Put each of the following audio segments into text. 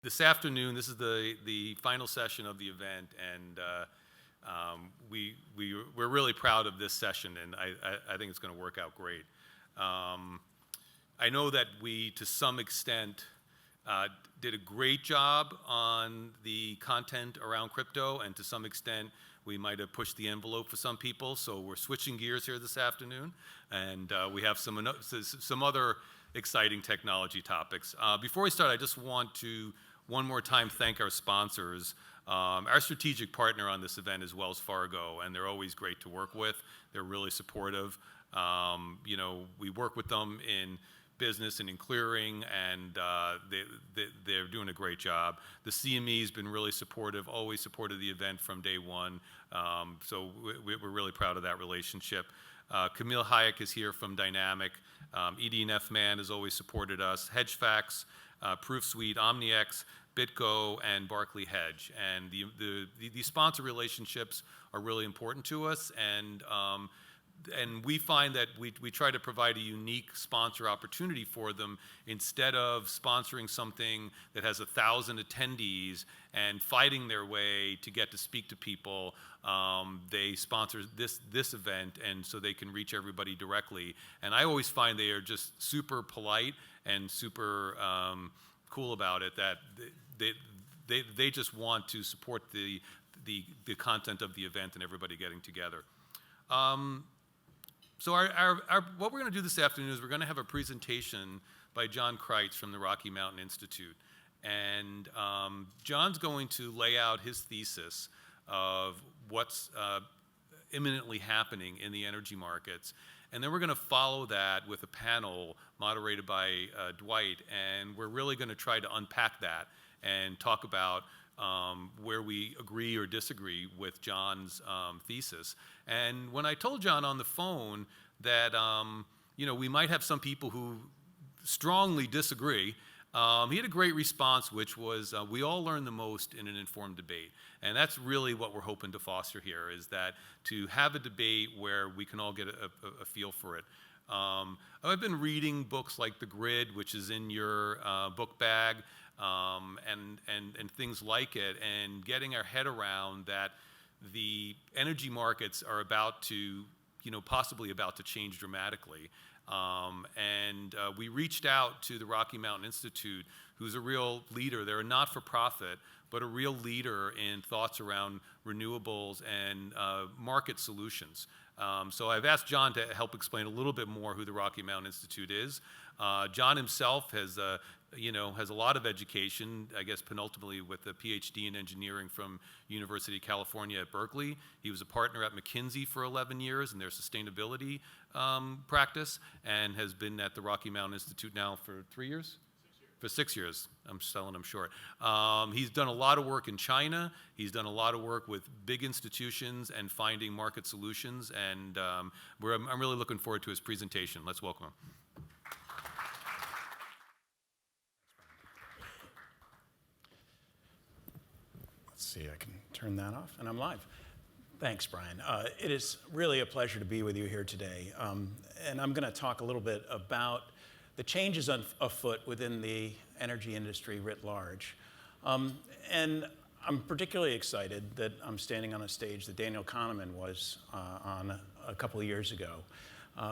This afternoon, this is the final session of the event, and we're really proud of this session, and I think it's going to work out great. I know that we, to some extent, did a great job on the content around crypto, and to some extent, we might have pushed the envelope for some people, so we're switching gears here this afternoon, and we have some other exciting technology topics. Before we start, I just want to one more time thank our sponsors. Our strategic partner on this event is Wells Fargo, and they're always great to work with. They're really supportive. We work with them in business and in clearing, and they're doing a great job. The CME has been really supportive, always supported the event from day one, so we're really proud of that relationship. Camille Hayek is here from Dynamic. ED&F Man has always supported us. HedgeFacts, ProofSuite, OmniX, BitGo, and Barclay Hedge. And the sponsor relationships are really important to us, and we find that we try to provide a unique sponsor opportunity for them. Instead of sponsoring something that has 1,000 attendees and fighting their way to get to speak to people, they sponsor this event, and so they can reach everybody directly. And I always find they are just super polite and super cool about it, that they just want to support the content of the event and everybody getting together. So what we're going to do this afternoon is we're going to have a presentation by Jon Creyts from the Rocky Mountain Institute. And John's going to lay out his thesis of what's imminently happening in the energy markets. And then we're going to follow that with a panel moderated by Dwight. And we're really going to try to unpack that and talk about where we agree or disagree with John's thesis. And when I told Jon on the phone that we might have some people who strongly disagree, he had a great response, which was, we all learn the most in an informed debate. And that's really what we're hoping to foster here, is that to have a debate where we can all get a feel for it. I've been reading books like The Grid, which is in your book bag, and things like it, and getting our head around that the energy markets are about to, possibly about to change dramatically. We reached out to the Rocky Mountain Institute, who's a real leader. They're a not-for-profit, but a real leader in thoughts around renewables and market solutions. So I've asked Jon to help explain a little bit more who the Rocky Mountain Institute is. Jon himself has a lot of education, I guess penultimately with a PhD in engineering from University of California at Berkeley. He was a partner at McKinsey for 11 years in their sustainability practice, and has been at the Rocky Mountain Institute now for 3 years? 6 years. For 6 years. I'm selling him short. He's done a lot of work in China. He's done a lot of work with big institutions and finding market solutions, and I'm really looking forward to his presentation. Let's welcome him. See, I can turn that off, and I'm live. Thanks, Brian. It is really a pleasure to be with you here today. And I'm going to talk a little bit about the changes afoot within the energy industry writ large. And I'm particularly excited that I'm standing on a stage that Daniel Kahneman was on a couple of years ago.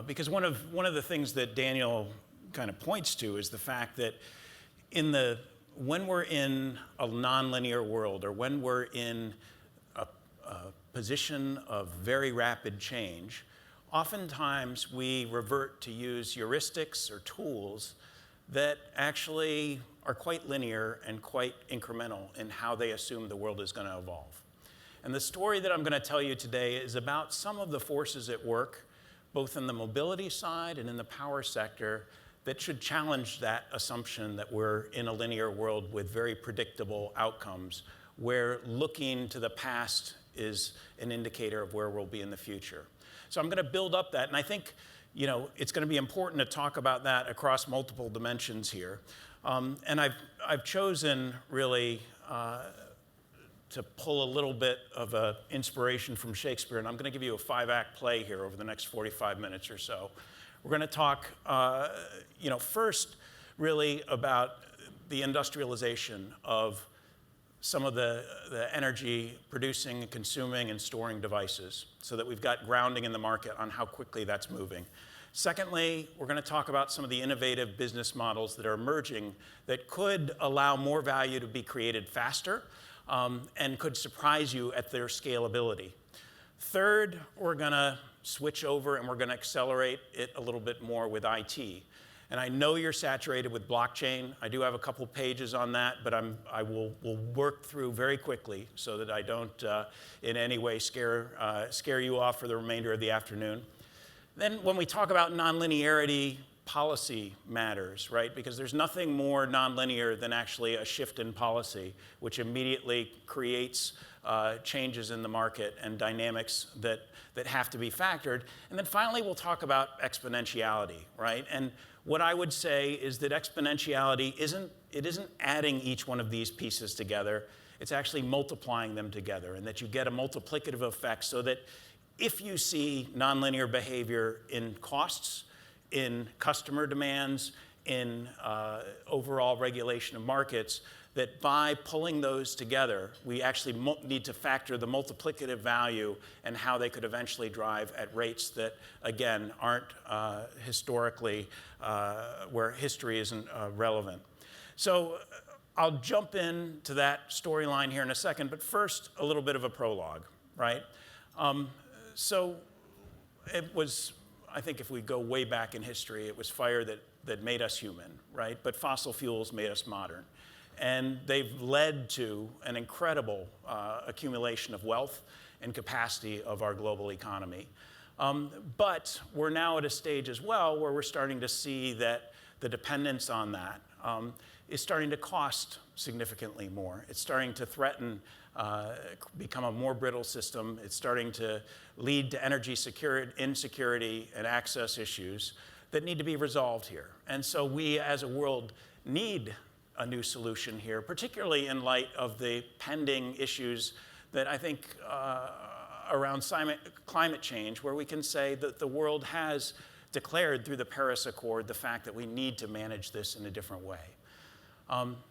Because one of the things that Daniel kind of points to is the fact that when we're in a nonlinear world, or when we're in a position of very rapid change, oftentimes we revert to use heuristics or tools that actually are quite linear and quite incremental in how they assume the world is going to evolve. And the story that I'm going to tell you today is about some of the forces at work, both in the mobility side and in the power sector, that should challenge that assumption that we're in a linear world with very predictable outcomes, where looking to the past is an indicator of where we'll be in the future. So I'm going to build up that, and I think it's going to be important to talk about that across multiple dimensions here. And I've chosen really to pull a little bit of an inspiration from Shakespeare, and I'm going to give you a 5-act play here over the next 45 minutes or so. We're going to talk, first really about the industrialization of some of the energy producing, consuming, and storing devices so that we've got grounding in the market on how quickly that's moving. Secondly, we're going to talk about some of the innovative business models that are emerging that could allow more value to be created faster and could surprise you at their scalability. Third, we're going to switch over and we're going to accelerate it a little bit more with IT. And I know you're saturated with blockchain. I do have a couple pages on that, but I will work through very quickly so that I don't in any way scare you off for the remainder of the afternoon. Then when we talk about nonlinearity, policy matters, right? Because there's nothing more nonlinear than actually a shift in policy, which immediately creates changes in the market and dynamics that have to be factored. And then finally, we'll talk about exponentiality, right? And what I would say is that exponentiality isn't adding each one of these pieces together. It's actually multiplying them together, and that you get a multiplicative effect so that if you see nonlinear behavior in costs, in customer demands, in overall regulation of markets, that by pulling those together, we actually need to factor the multiplicative value and how they could eventually drive at rates that, again, aren't historically, where history isn't relevant. So I'll jump into that storyline here in a second, but first, a little bit of a prologue, right? So it was, I think if we go way back in history, it was fire that made us human, right? But fossil fuels made us modern. And they've led to an incredible accumulation of wealth and capacity of our global economy. But we're now at a stage as well where we're starting to see that the dependence on that is starting to cost significantly more. It's starting to threaten, become a more brittle system. It's starting to lead to energy insecurity and access issues that need to be resolved here. And so we as a world need a new solution here, particularly in light of the pending issues that I think around climate change, where we can say that the world has declared through the Paris Accord the fact that we need to manage this in a different way.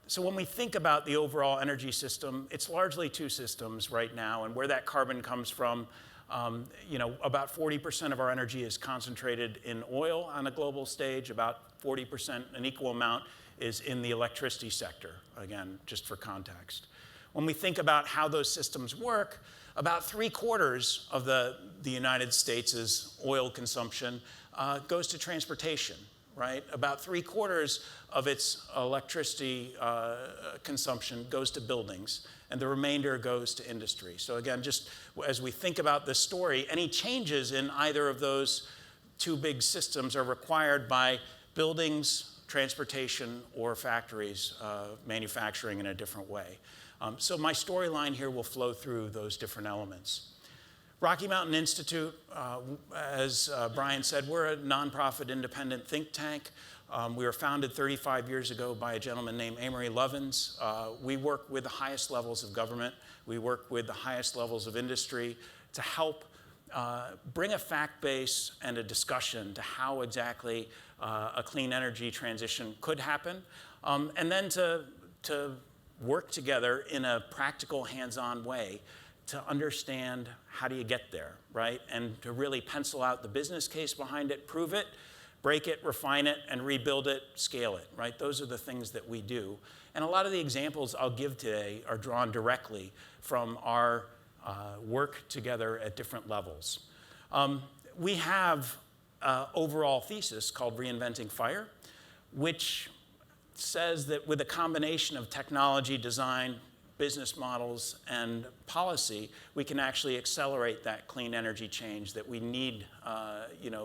So when we think about the overall energy system, it's largely two systems right now, and where that carbon comes from, about 40% of our energy is concentrated in oil on a global stage, about 40%, an equal amount, is in the electricity sector, again, just for context. When we think about how those systems work, about 3/4 of the United States' oil consumption goes to transportation, right? About 3/4 of its electricity consumption goes to buildings, and the remainder goes to industry. So again, just as we think about this story, any changes in either of those two big systems are required by buildings, transportation, or factories manufacturing in a different way. So my storyline here will flow through those different elements. Rocky Mountain Institute, as Brian said, we're a nonprofit independent think tank. We were founded 35 years ago by a gentleman named Amory Lovins. We work with the highest levels of government. We work with the highest levels of industry to help bring a fact base and a discussion to how exactly a clean energy transition could happen, and then to work together in a practical, hands-on way to understand how do you get there, right? And to really pencil out the business case behind it, prove it, break it, refine it, and rebuild it, scale it, right? Those are the things that we do. And a lot of the examples I'll give today are drawn directly from our work together at different levels. We have an overall thesis called Reinventing Fire, which says that with a combination of technology, design, business models, and policy, we can actually accelerate that clean energy change that we need,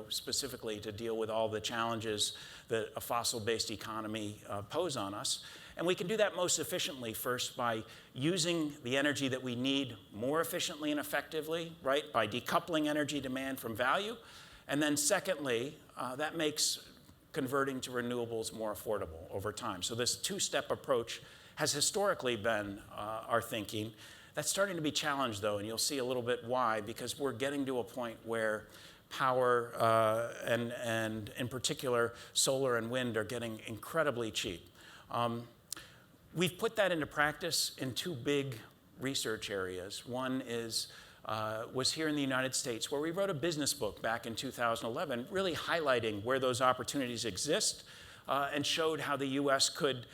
specifically to deal with all the challenges that a fossil-based economy pose on us. And we can do that most efficiently, first, by using the energy that we need more efficiently and effectively, right, by decoupling energy demand from value. And then secondly, that makes converting to renewables more affordable over time. So this two-step approach has historically been our thinking. That's starting to be challenged, though, and you'll see a little bit why, because we're getting to a point where power and in particular solar and wind are getting incredibly cheap. We've put that into practice in two big research areas. One was here in the United States, where we wrote a business book back in 2011, really highlighting where those opportunities exist and showed how the US could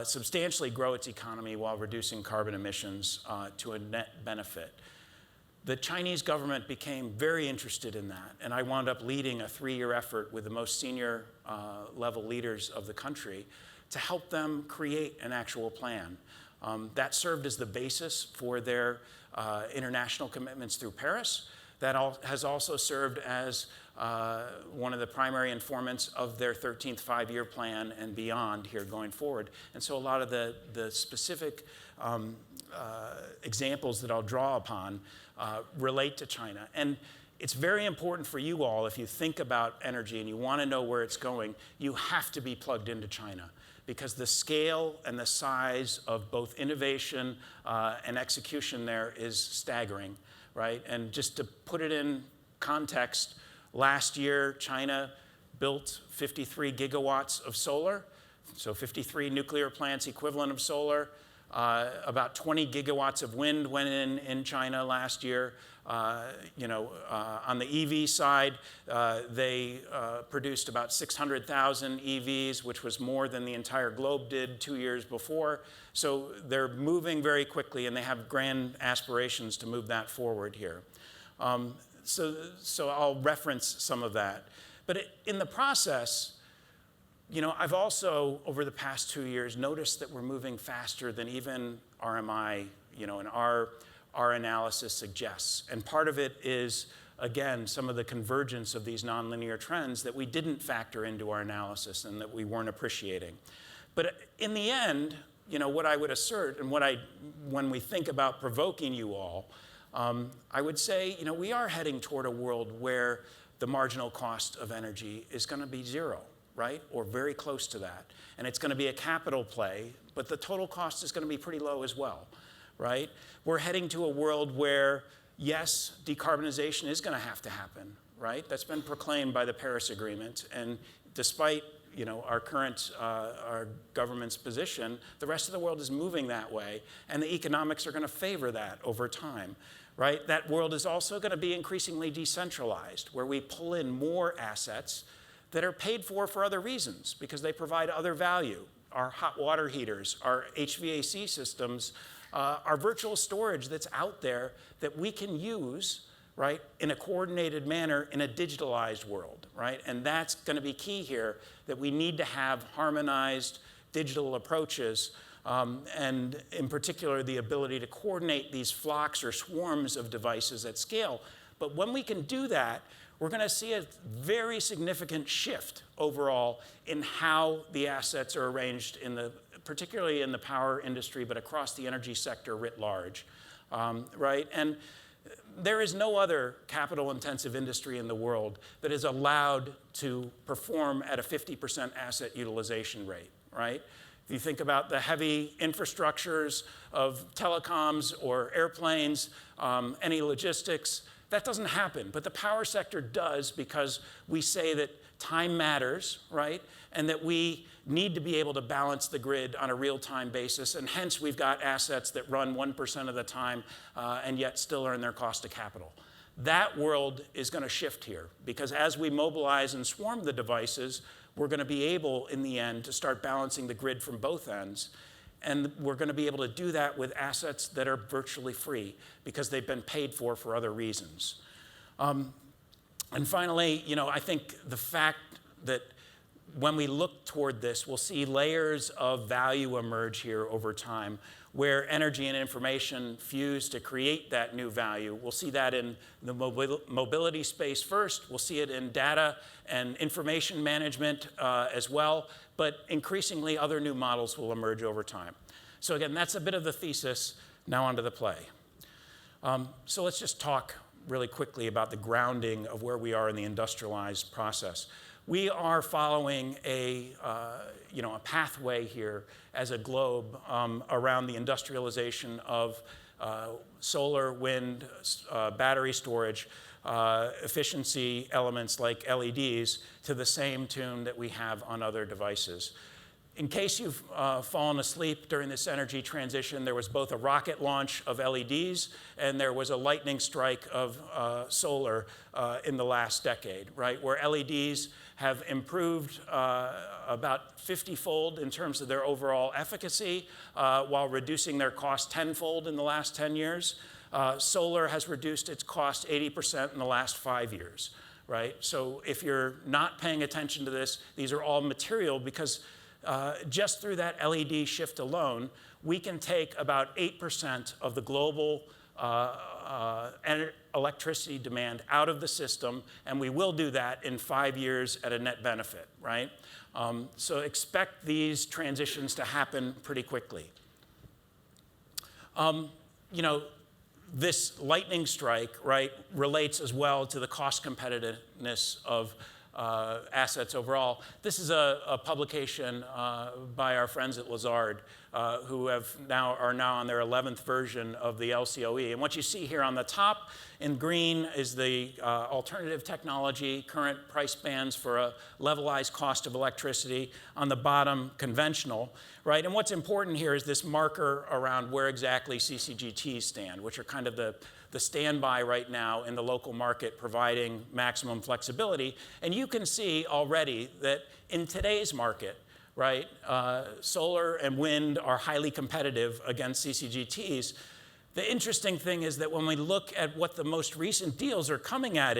substantially grow its economy while reducing carbon emissions to a net benefit. The Chinese government became very interested in that, and I wound up leading a 3-year effort with the most senior level leaders of the country to help them create an actual plan. That served as the basis for their international commitments through Paris. That has also served as one of the primary informants of their 13th five-year plan and beyond here going forward. And so a lot of the specific examples that I'll draw upon relate to China. And it's very important for you all, if you think about energy and you want to know where it's going, you have to be plugged into China, because the scale and the size of both innovation and execution there is staggering, right? And just to put it in context, last year, China built 53 gigawatts of solar, so 53 nuclear plants equivalent of solar. About 20 gigawatts of wind went in China last year. On the EV side, they produced about 600,000 EVs, which was more than the entire globe did 2 years before. So they're moving very quickly, and they have grand aspirations to move that forward here. So I'll reference some of that. But in the process, I've also, over the past 2 years, noticed that we're moving faster than even RMI, and our analysis suggests. And part of it is, again, some of the convergence of these nonlinear trends that we didn't factor into our analysis and that we weren't appreciating. But in the end, what I would assert, and when we think about provoking you all, I would say, we are heading toward a world where the marginal cost of energy is going to be zero, right? Or very close to that. And it's going to be a capital play, but the total cost is going to be pretty low as well, right? We're heading to a world where, yes, decarbonization is going to have to happen, right? That's been proclaimed by the Paris Agreement. And despite, our current, our government's position, the rest of the world is moving that way. And the economics are going to favor that over time, right? That world is also going to be increasingly decentralized, where we pull in more assets that are paid for other reasons, because they provide other value. Our hot water heaters, our HVAC systems, our virtual storage that's out there that we can use, right, in a coordinated manner in a digitalized world, right? And that's going to be key here, that we need to have harmonized digital approaches, and in particular, the ability to coordinate these flocks or swarms of devices at scale. But when we can do that, we're going to see a very significant shift overall in how the assets are arranged, particularly in the power industry, but across the energy sector writ large, right? And there is no other capital-intensive industry in the world that is allowed to perform at a 50% asset utilization rate, right? If you think about the heavy infrastructures of telecoms or airplanes, any logistics, that doesn't happen, but the power sector does, because we say that time matters, right? And that we need to be able to balance the grid on a real-time basis, and hence we've got assets that run 1% of the time and yet still earn their cost of capital. That world is going to shift here, because as we mobilize and swarm the devices, we're going to be able, in the end, to start balancing the grid from both ends. And we're going to be able to do that with assets that are virtually free, because they've been paid for other reasons. And finally, I think the fact that when we look toward this, we'll see layers of value emerge here over time, where energy and information fuse to create that new value. We'll see that in the mobility space first. We'll see it in data and information management as well. But increasingly, other new models will emerge over time. So again, that's a bit of the thesis. Now onto the play. So let's just talk really quickly about the grounding of where we are in the industrialized process. We are following a pathway here as a globe around the industrialization of solar, wind, battery storage, efficiency elements like LEDs to the same tune that we have on other devices. In case you've fallen asleep during this energy transition, there was both a rocket launch of LEDs and there was a lightning strike of solar in the last decade, right? Where LEDs have improved about 50-fold in terms of their overall efficacy while reducing their cost tenfold in the last 10 years. Solar has reduced its cost 80% in the last 5 years, right? So if you're not paying attention to this, these are all material because just through that LED shift alone, we can take about 8% of the global electricity demand out of the system, and we will do that in 5 years at a net benefit, right? So expect these transitions to happen pretty quickly. You know, this lightning strike, right, relates as well to the cost competitiveness of assets overall. This is a publication by our friends at Lazard who are now on their 11th version of the LCOE. And what you see here on the top in green is the alternative technology, current price bands for a levelized cost of electricity. On the bottom, conventional, right? And what's important here is this marker around where exactly CCGTs stand, which are kind of the standby right now in the local market providing maximum flexibility. And you can see already that in today's market, right, solar and wind are highly competitive against CCGTs. The interesting thing is that when we look at what the most recent deals are coming at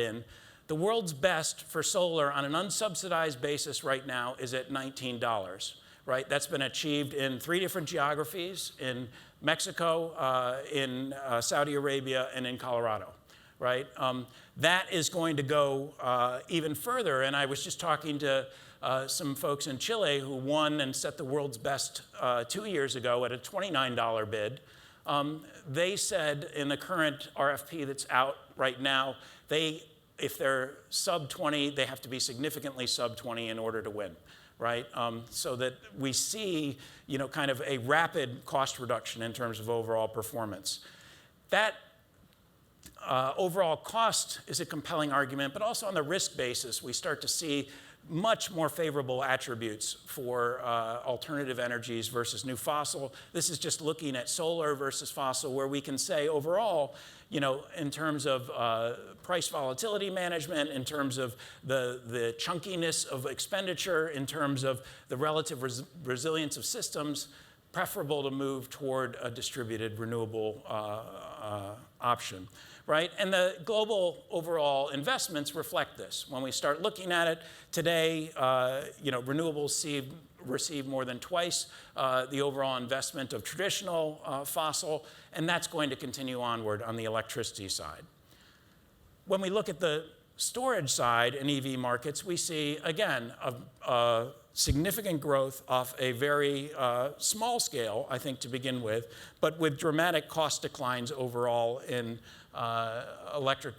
the world's best for solar on an unsubsidized basis right now is at $19, right? That's been achieved in 3 different geographies, in Mexico, in Saudi Arabia, and in Colorado, right? That is going to go even further, and I was just talking to some folks in Chile who won and set the world's best 2 years ago at a $29 bid. They said in the current RFP that's out right now, if they're sub 20, they have to be significantly sub 20 in order to win, right? So that we see, you know, kind of a rapid cost reduction in terms of overall performance. That overall cost is a compelling argument, but also on the risk basis, we start to see much more favorable attributes for alternative energies versus new fossil. This is just looking at solar versus fossil, where we can say overall, you know, in terms of price volatility management, in terms of the chunkiness of expenditure, in terms of the relative resilience of systems, preferable to move toward a distributed renewable option, right? And the global overall investments reflect this. When we start looking at it today, you know, renewables receive more than twice the overall investment of traditional fossil, and that's going to continue onward on the electricity side. When we look at the storage side in EV markets, we see, again, a significant growth off a very small scale, I think, to begin with, but with dramatic cost declines overall in electric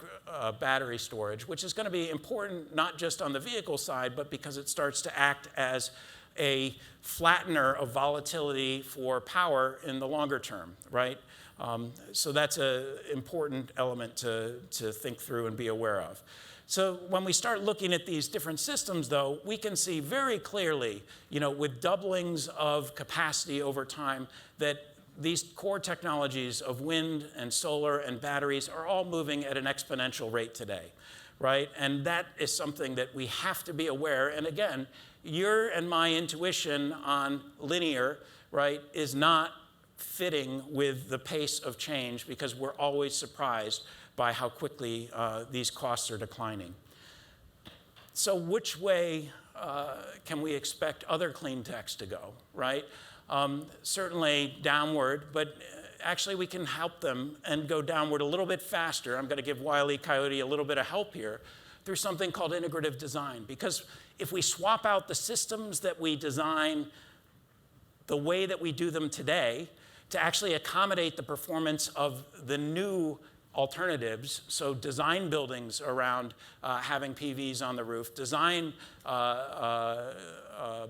battery storage, which is going to be important not just on the vehicle side, but because it starts to act as a flattener of volatility for power in the longer term, right? So that's an important element to think through and be aware of. So when we start looking at these different systems, though, we can see very clearly, you know, with doublings of capacity over time, that these core technologies of wind and solar and batteries are all moving at an exponential rate today, right? And that is something that we have to be aware. And again, your and my intuition on linear, right, is not fitting with the pace of change because we're always surprised by how quickly these costs are declining. So which way can we expect other clean techs to go, right? Certainly downward, but actually we can help them and go downward a little bit faster. I'm going to give Wile E. Coyote a little bit of help here through something called integrative design. Because if we swap out the systems that we design the way that we do them today to actually accommodate the performance of the new alternatives, so design buildings around having PVs on the roof, design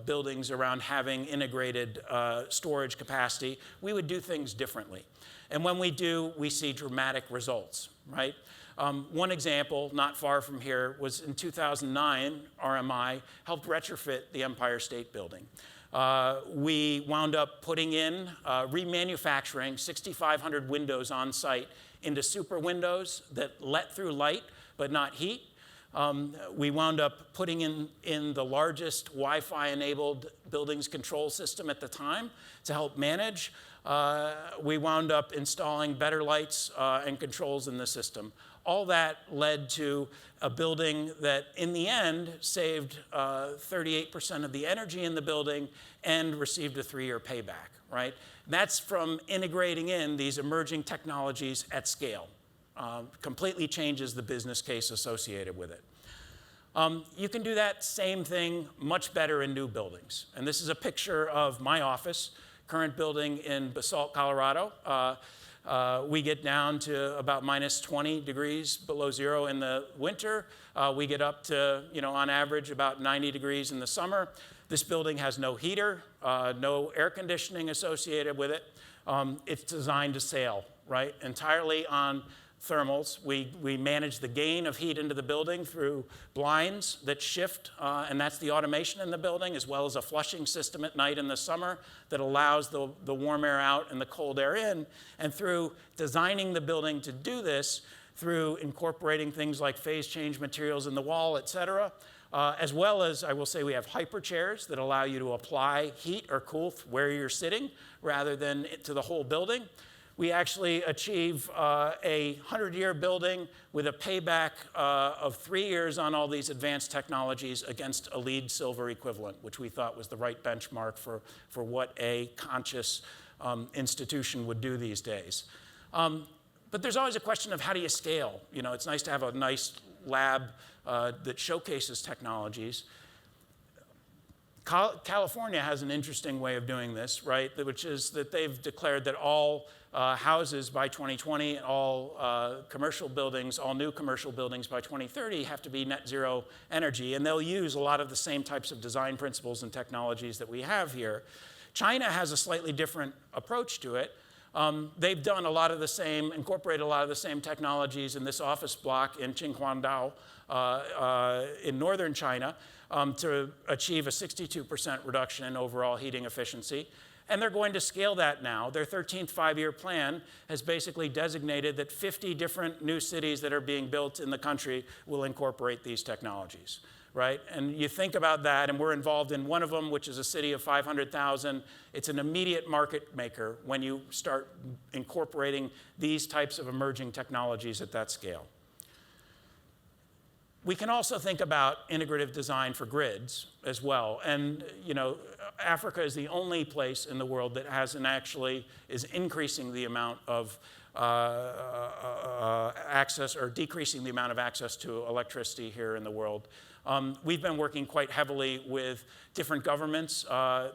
buildings around having integrated storage capacity, we would do things differently. And when we do, we see dramatic results, right? One example, not far from here, was in 2009, RMI helped retrofit the Empire State Building. We wound up putting in, remanufacturing 6,500 windows on site into super windows that let through light but not heat. We wound up putting in the largest Wi-Fi enabled buildings control system at the time to help manage. We wound up installing better lights and controls in the system. All that led to a building that, in the end, saved 38% of the energy in the building and received a 3-year payback, right? That's from integrating in these emerging technologies at scale. Completely changes the business case associated with it. You can do that same thing much better in new buildings. And this is a picture of my office, current building in Basalt, Colorado. We get down to about minus 20 degrees below zero in the winter. We get up to, on average, about 90 degrees in the summer. This building has no heater, no air conditioning associated with it. It's designed to sail, right? Entirely on thermals. We manage the gain of heat into the building through blinds that shift, and that's the automation in the building, as well as a flushing system at night in the summer that allows the warm air out and the cold air in. And through designing the building to do this, through incorporating things like phase change materials in the wall, et cetera, as well as, I will say, we have hyper chairs that allow you to apply heat or cool where you're sitting rather than to the whole building. We actually achieve a 100-year building with a payback of 3 years on all these advanced technologies against a LEED Silver equivalent, which we thought was the right benchmark for what a conscious institution would do these days. But there's always a question of how do you scale? It's nice to have a nice lab that showcases technologies. California has an interesting way of doing this, right? Which is that they've declared that all houses by 2020, all commercial buildings, all new commercial buildings by 2030 have to be net zero energy. And they'll use a lot of the same types of design principles and technologies that we have here. China has a slightly different approach to it. They've done a lot of the same, incorporated a lot of the same technologies in this office block in Qinhuangdao in northern China to achieve a 62% reduction in overall heating efficiency. And they're going to scale that now. Their 13th five-year plan has basically designated that 50 different new cities that are being built in the country will incorporate these technologies, right? And you think about that, and we're involved in one of them, which is a city of 500,000. It's an immediate market maker when you start incorporating these types of emerging technologies at that scale. We can also think about integrative design for grids as well. And, Africa is the only place in the world that is increasing the amount of access or decreasing the amount of access to electricity here in the world. We've been working quite heavily with different governments.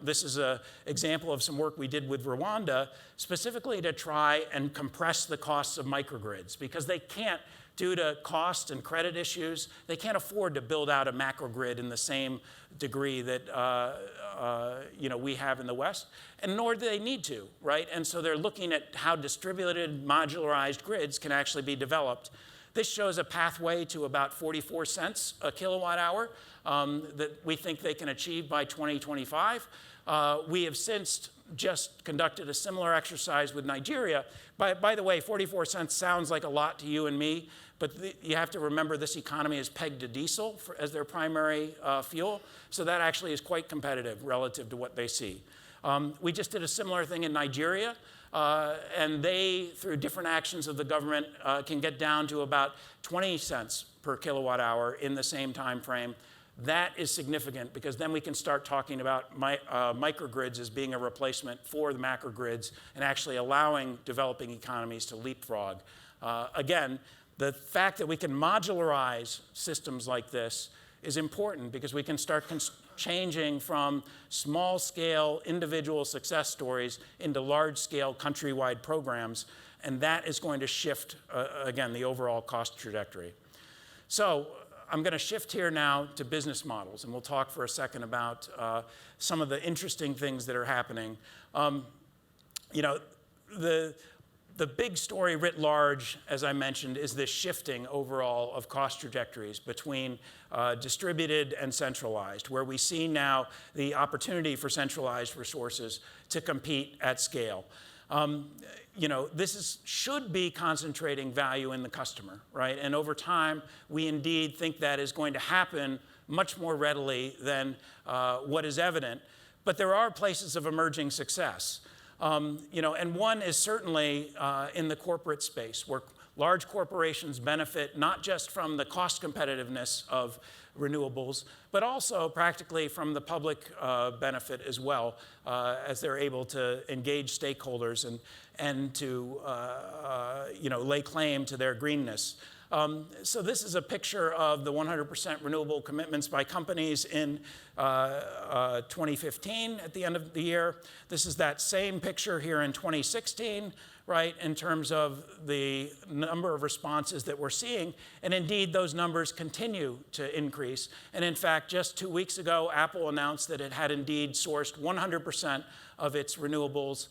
This is an example of some work we did with Rwanda, specifically to try and compress the costs of microgrids, because they can't, due to cost and credit issues, they can't afford to build out a macrogrid in the same degree that we have in the West, and nor do they need to, right? And so they're looking at how distributed, modularized grids can actually be developed. This shows a pathway to about 44 cents a kilowatt hour that we think they can achieve by 2025. We have since just conducted a similar exercise with Nigeria. By the way, 44 cents sounds like a lot to you and me, but you have to remember this economy is pegged to diesel as their primary fuel, so that actually is quite competitive relative to what they see. We just did a similar thing in Nigeria, and they, through different actions of the government, can get down to about 20 cents per kilowatt hour in the same time frame. That is significant, because then we can start talking about microgrids as being a replacement for the macrogrids and actually allowing developing economies to leapfrog. Again, the fact that we can modularize systems like this is important, because we can start changing from small-scale individual success stories into large-scale countrywide programs, and that is going to shift, again, the overall cost trajectory. So I'm going to shift here now to business models, and we'll talk for a second about some of the interesting things that are happening. The big story writ large, as I mentioned, is this shifting overall of cost trajectories between distributed and centralized, where we see now the opportunity for centralized resources to compete at scale. This should be concentrating value in the customer, right? And over time, we indeed think that is going to happen much more readily than what is evident. But there are places of emerging success. And one is certainly in the corporate space, where large corporations benefit not just from the cost competitiveness of renewables, but also practically from the public benefit as well, as they're able to engage stakeholders and to lay claim to their greenness. So this is a picture of the 100% renewable commitments by companies in 2015 at the end of the year. This is that same picture here in 2016, right, in terms of the number of responses that we're seeing. And indeed, those numbers continue to increase. And in fact, just 2 weeks ago, Apple announced that it had indeed sourced 100% of its renewables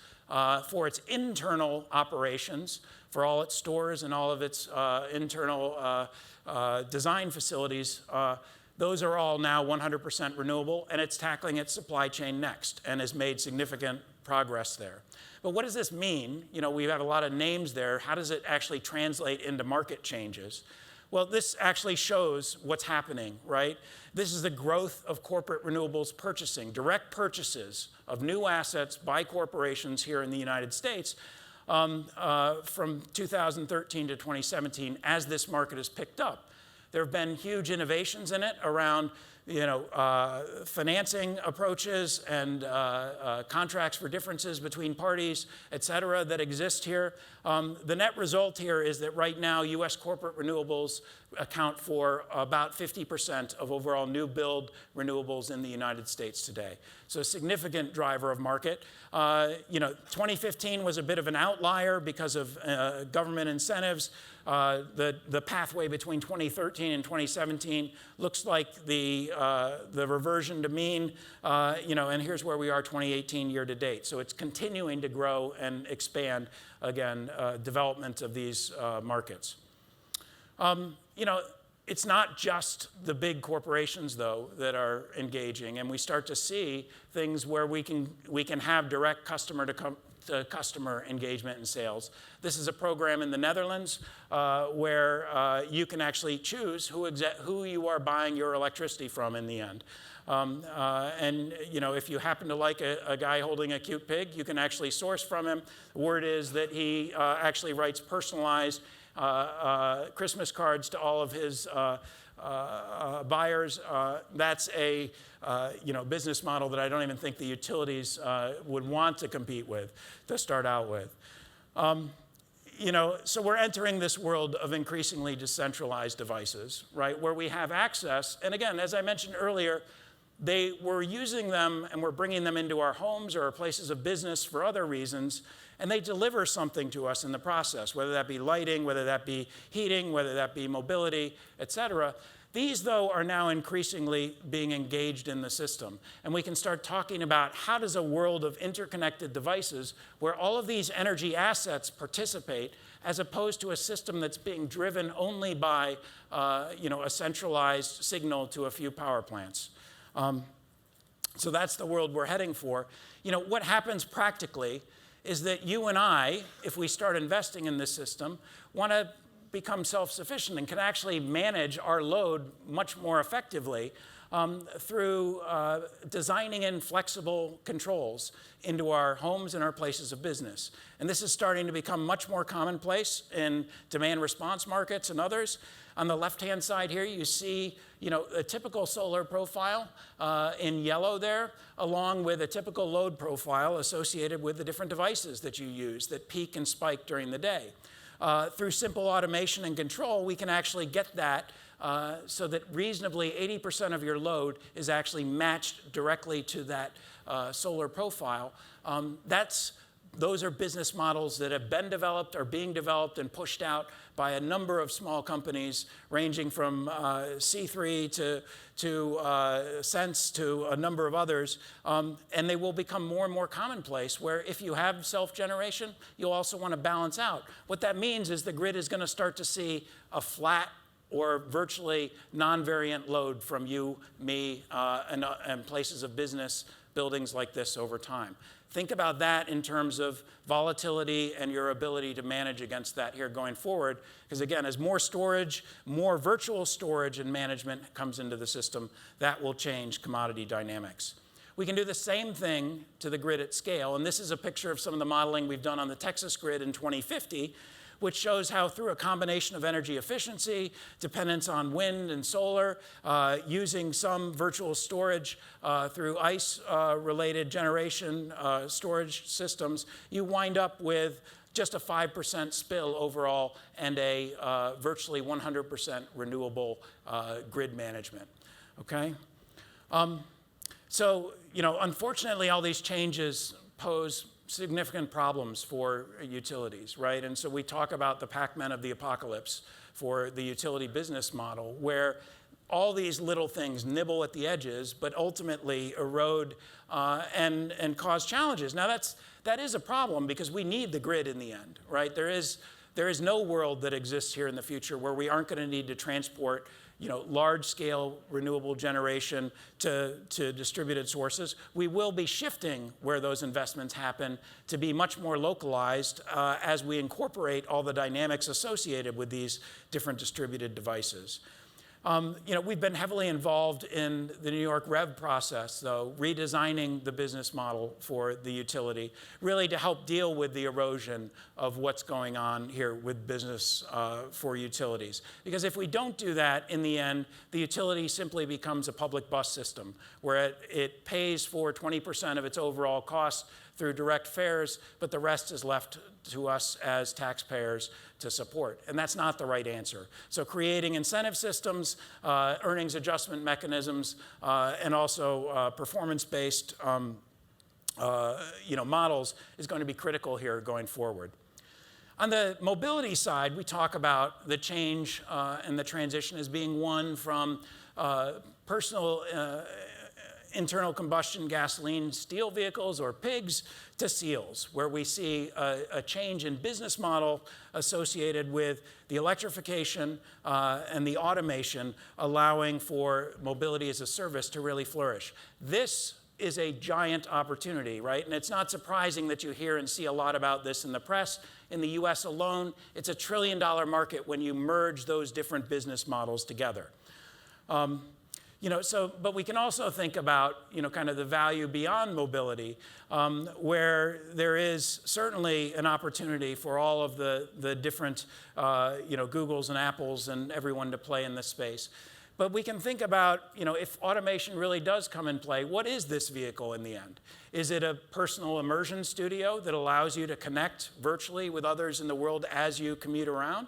for its internal operations, for all its stores and all of its internal design facilities. Those are all now 100% renewable, and it's tackling its supply chain next and has made significant progress there. But what does this mean? We have a lot of names there. How does it actually translate into market changes? Well, this actually shows what's happening, right? This is the growth of corporate renewables purchasing, direct purchases of new assets by corporations here in the United States from 2013 to 2017 as this market has picked up. There have been huge innovations in it around financing approaches and contracts for differences between parties, et cetera, that exist here. The net result here is that right now, U.S. corporate renewables account for about 50% of overall new build renewables in the United States today. So a significant driver of market. 2015 was a bit of an outlier because of government incentives. The pathway between 2013 and 2017 looks like the reversion to mean, and here's where we are 2018 year to date. So it's continuing to grow and expand, again, development of these markets. It's not just the big corporations, though, that are engaging, and we start to see things where we can have direct customer engagement and sales. This is a program in the Netherlands where you can actually choose who you are buying your electricity from in the end. If you happen to like a guy holding a cute pig, you can actually source from him. The word is that he actually writes personalized Christmas cards to all of his buyers. That's a business model that I don't even think the utilities would want to compete with to start out with. So we're entering this world of increasingly decentralized devices, right, where we have access. And again, as I mentioned earlier, we're using them and we're bringing them into our homes or our places of business for other reasons, and they deliver something to us in the process, whether that be lighting, whether that be heating, whether that be mobility, et cetera. These, though, are now increasingly being engaged in the system. And we can start talking about how does a world of interconnected devices where all of these energy assets participate as opposed to a system that's being driven only by a centralized signal to a few power plants. So that's the world we're heading for. What happens practically is that you and I, if we start investing in this system, want to become self-sufficient and can actually manage our load much more effectively through designing in flexible controls into our homes and our places of business. And this is starting to become much more commonplace in demand response markets and others. On the left-hand side here, you see a typical solar profile in yellow there, along with a typical load profile associated with the different devices that you use that peak and spike during the day. Through simple automation and control, we can actually get that so that reasonably 80% of your load is actually matched directly to that solar profile. That's Those are business models that have been developed, are being developed and pushed out by a number of small companies, ranging from C3 to Sense to a number of others. And they will become more and more commonplace, where if you have self-generation, you'll also want to balance out. What that means is the grid is going to start to see a flat or virtually non-variant load from you, me, and places of business, buildings like this over time. Think about that in terms of volatility and your ability to manage against that here going forward. Because again, as more storage, more virtual storage and management comes into the system, that will change commodity dynamics. We can do the same thing to the grid at scale. And this is a picture of some of the modeling we've done on the Texas grid in 2050, which shows how through a combination of energy efficiency, dependence on wind and solar, using some virtual storage through ice-related generation storage systems, you wind up with just a 5% spill overall and a virtually 100% renewable grid management, okay? So, unfortunately, all these changes pose significant problems for utilities, right? And so we talk about the Pac-Man of the apocalypse for the utility business model, where all these little things nibble at the edges, but ultimately erode and cause challenges. Now that is a problem, because we need the grid in the end, right? There is no world that exists here in the future where we aren't going to need to transport large-scale renewable generation to distributed sources. We will be shifting where those investments happen to be much more localized as we incorporate all the dynamics associated with these different distributed devices. We've been heavily involved in the New York REV process, though, redesigning the business model for the utility, really to help deal with the erosion of what's going on here with business for utilities. Because if we don't do that, in the end, the utility simply becomes a public bus system, where it pays for 20% of its overall costs through direct fares, but the rest is left to us as taxpayers to support. And that's not the right answer. So creating incentive systems, earnings adjustment mechanisms, and also performance-based models is going to be critical here going forward. On the mobility side, we talk about the change and the transition as being one from personal internal combustion gasoline steel vehicles, or PIGs, to SEALs, where we see a change in business model associated with the electrification and the automation, allowing for mobility as a service to really flourish. This is a giant opportunity, right? And it's not surprising that you hear and see a lot about this in the press. In the US alone, it's a $1 trillion market when you merge those different business models together. But we can also think about, kind of the value beyond mobility, where there is certainly an opportunity for all of the different, Googles and Apples and everyone to play in this space. But we can think about, if automation really does come in play, what is this vehicle in the end? Is it a personal immersion studio that allows you to connect virtually with others in the world as you commute around?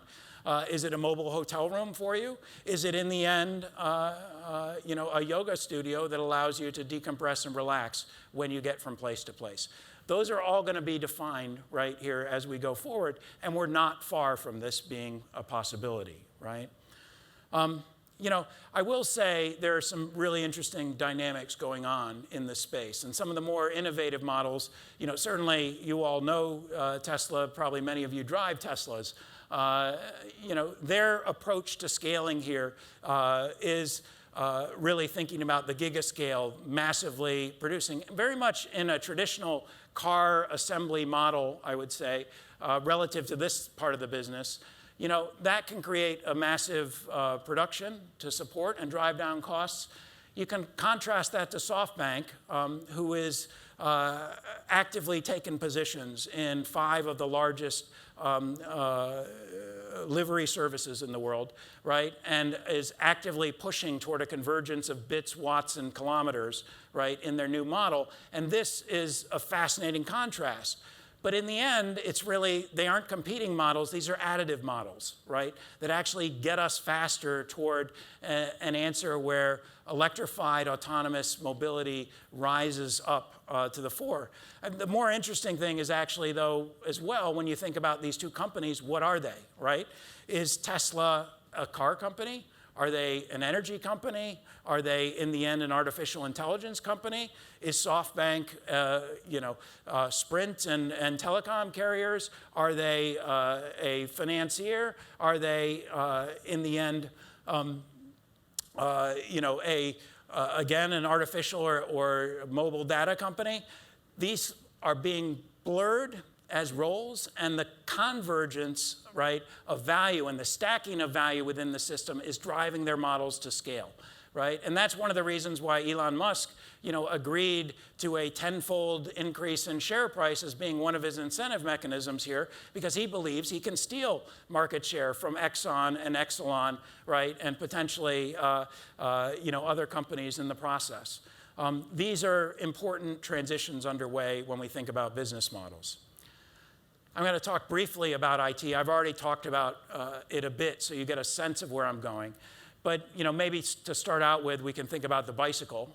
Is it a mobile hotel room for you? Is it, in the end, a yoga studio that allows you to decompress and relax when you get from place to place? Those are all going to be defined right here as we go forward, and we're not far from this being a possibility, right? I will say there are some really interesting dynamics going on in this space, and some of the more innovative models, certainly you all know Tesla, probably many of you drive Teslas. Their approach to scaling here is really thinking about the gigascale, massively producing, very much in a traditional car assembly model, I would say, relative to this part of the business. That can create a massive production to support and drive down costs. You can contrast that to SoftBank, who is actively taking positions in 5 of the largest livery services in the world, right? And is actively pushing toward a convergence of bits, watts, and kilometers, right, in their new model. And this is a fascinating contrast. But in the end, it's really, they aren't competing models, these are additive models, right? That actually get us faster toward an answer where electrified autonomous mobility rises up to the fore. And the more interesting thing is actually, though, as well, when you think about these two companies, what are they, right? Is Tesla a car company? Are they an energy company? Are they, in the end, an artificial intelligence company? Is SoftBank, Sprint and telecom carriers? Are they a financier? Are they, in the end, again, an artificial or mobile data company? These are being blurred as roles, and the convergence, right, of value and the stacking of value within the system is driving their models to scale, right? And that's one of the reasons why Elon Musk, agreed to a tenfold increase in share price as being one of his incentive mechanisms here, because he believes he can steal market share from Exxon and Exelon, right, and potentially, other companies in the process. These are important transitions underway when we think about business models. I'm going to talk briefly about IT. I've already talked about it a bit, so you get a sense of where I'm going. But maybe to start out with, we can think about the bicycle,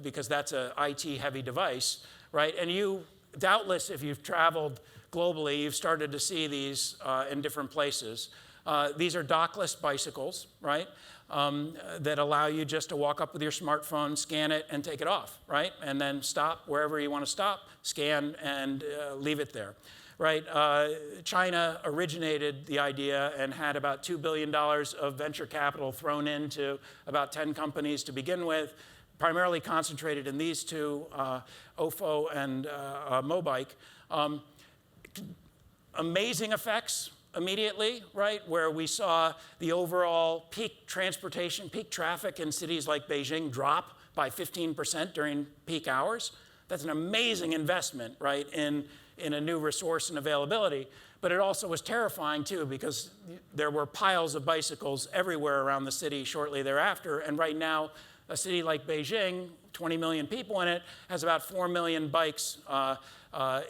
because that's an IT-heavy device, right? And you, doubtless, if you've traveled globally, you've started to see these in different places. These are dockless bicycles, right? That allow you just to walk up with your smartphone, scan it, and take it off, right? And then stop wherever you want to stop, scan, and leave it there. Right, China originated the idea and had about $2 billion of venture capital thrown into about 10 companies to begin with, primarily concentrated in these two, OFO and Mobike. Amazing effects immediately, right, where we saw the overall peak transportation, peak traffic in cities like Beijing drop by 15% during peak hours. That's an amazing investment, right, in a new resource and availability. But it also was terrifying, too, because there were piles of bicycles everywhere around the city shortly thereafter. And right now, a city like Beijing, 20 million people in it, has about 4 million bikes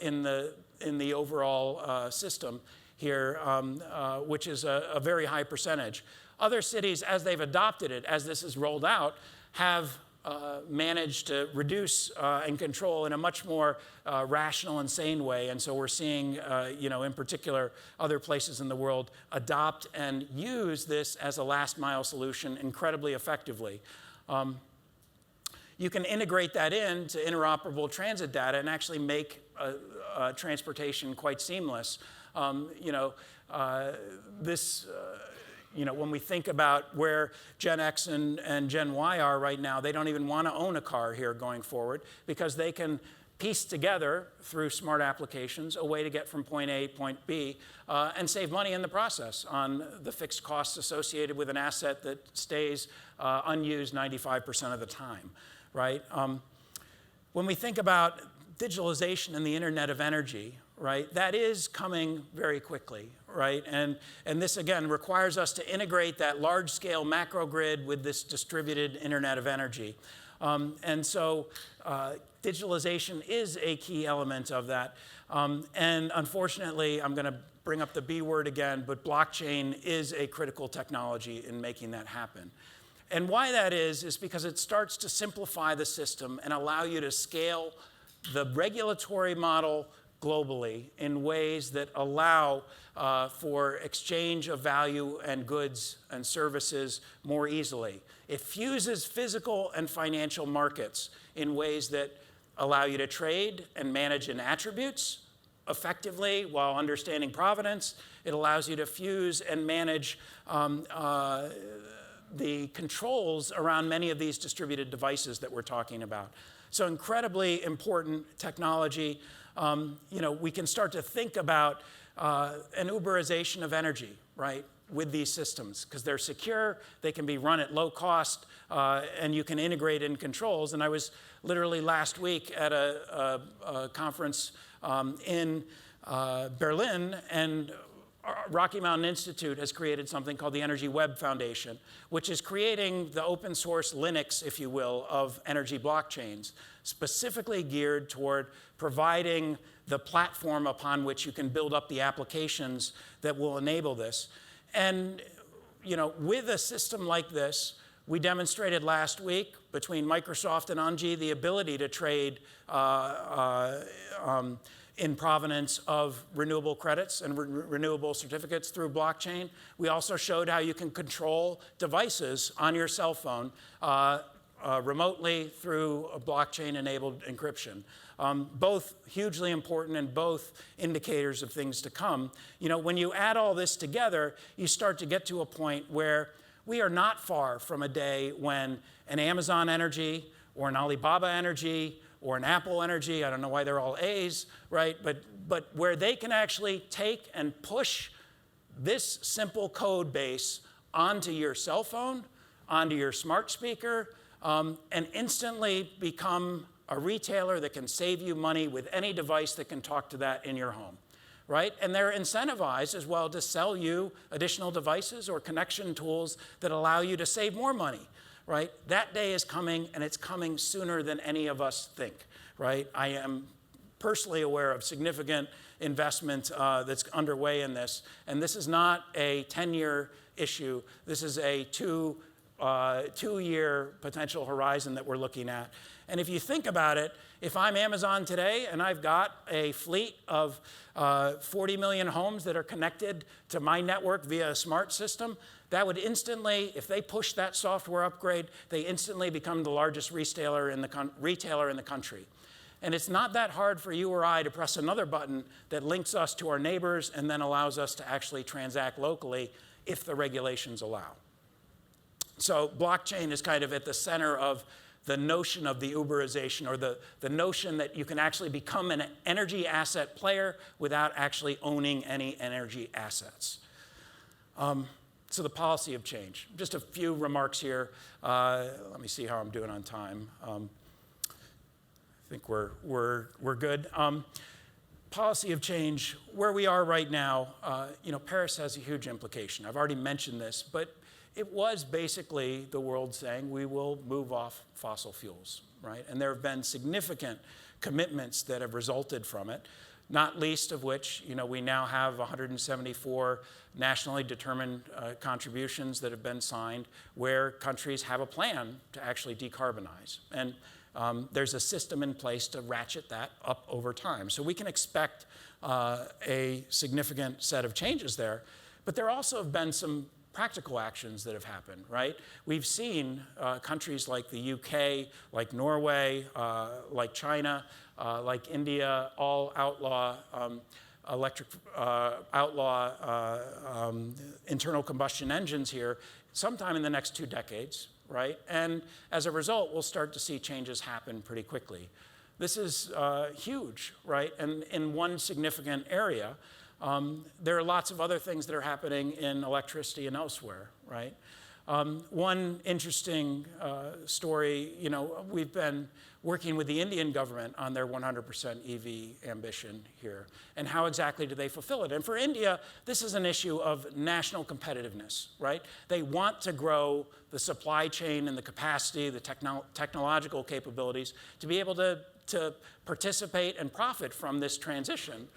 in the overall system here, which is a very high percentage. Other cities, as they've adopted it, as this is rolled out, have managed to reduce and control in a much more rational and sane way. And so we're seeing, in particular, other places in the world adopt and use this as a last mile solution incredibly effectively. You can integrate that into interoperable transit data and actually make transportation quite seamless. When we think about where Gen X and Gen Y are right now, they don't even want to own a car here going forward because they can piece together through smart applications a way to get from point A to point B and save money in the process on the fixed costs associated with an asset that stays unused 95% of the time, right? When we think about digitalization and the Internet of Energy, right, that is coming very quickly, right? And this, again, requires us to integrate that large-scale macro grid with this distributed Internet of Energy. And so digitalization is a key element of that. And unfortunately, I'm going to bring up the B word again, but blockchain is a critical technology in making that happen. And why that is because it starts to simplify the system and allow you to scale the regulatory model globally in ways that allow for exchange of value and goods and services more easily. It fuses physical and financial markets in ways that allow you to trade and manage in attributes effectively while understanding provenance. It allows you to fuse and manage the controls around many of these distributed devices that we're talking about. So incredibly important technology. We can start to think about an Uberization of energy, right, with these systems, because they're secure, they can be run at low cost, and you can integrate in controls. And I was literally last week at a conference in Berlin, and Rocky Mountain Institute has created something called the Energy Web Foundation, which is creating the open source Linux, if you will, of energy blockchains, specifically geared toward providing the platform upon which you can build up the applications that will enable this. And with a system like this, we demonstrated last week between Microsoft and Engie the ability to trade in provenance of renewable credits and renewable certificates through blockchain. We also showed how you can control devices on your cell phone remotely through a blockchain-enabled encryption. Both hugely important and both indicators of things to come. When you add all this together, you start to get to a point where we are not far from a day when an Amazon Energy or an Alibaba Energy or an Apple Energy, I don't know why they're all A's, right? But where they can actually take and push this simple code base onto your cell phone, onto your smart speaker, and instantly become a retailer that can save you money with any device that can talk to that in your home, right? And they're incentivized as well to sell you additional devices or connection tools that allow you to save more money, right? That day is coming, and it's coming sooner than any of us think, right? I am personally aware of significant investment that's underway in this, and this is not a 10-year issue. This is a two-year potential horizon that we're looking at. And if you think about it, if I'm Amazon today and I've got a fleet of 40 million homes that are connected to my network via a smart system, that would instantly, if they push that software upgrade, they instantly become the largest retailer in the country. And it's not that hard for you or I to press another button that links us to our neighbors and then allows us to actually transact locally if the regulations allow. So blockchain is kind of at the center of the notion of the Uberization, or the notion that you can actually become an energy asset player without actually owning any energy assets. So the policy of change. Just a few remarks here. Let me see how I'm doing on time. I think we're good. Policy of change, where we are right now, Paris has a huge implication. I've already mentioned this, but it was basically the world saying we will move off fossil fuels, right? And there have been significant commitments that have resulted from it, not least of which, we now have 174 nationally determined contributions that have been signed where countries have a plan to actually decarbonize. And there's a system in place to ratchet that up over time. So we can expect a significant set of changes there. But there also have been some practical actions that have happened, right? We've seen countries like the UK, like Norway, like China, like India, all outlaw internal combustion engines here sometime in the next 2 decades, right? And as a result, we'll start to see changes happen pretty quickly. This is huge, right? And in one significant area, there are lots of other things that are happening in electricity and elsewhere, right? One interesting story, we've been working with the Indian government on their 100% EV ambition here. And how exactly do they fulfill it? And for India, this is an issue of national competitiveness, right? They want to grow the supply chain and the capacity, the technological capabilities to be able to participate and profit from this transition.